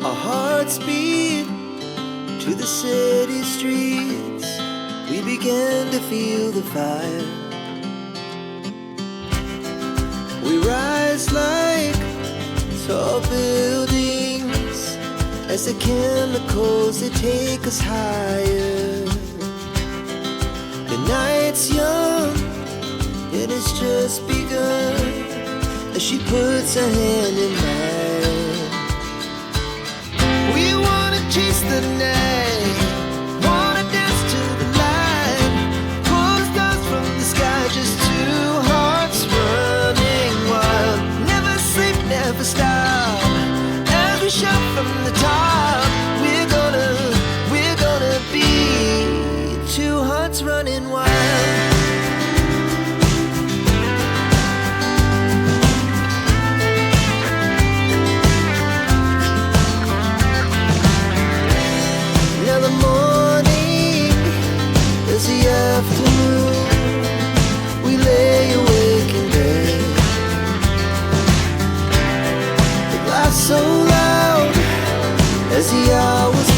Our hearts beat to the city streets. We began to feel the fire. We rise like tall buildings as the chemicals, they take us higher. The night's young and it's just begun as she puts her hand in mine. We wanna chase the night, wanna dance to the light, pull stars from the sky, just two hearts running wild. Never sleep, never stop, as we shout from the top. We're gonna be two hearts running wild. Now the morning is the afternoon. We lay awake in bed. The laugh so loud as the hours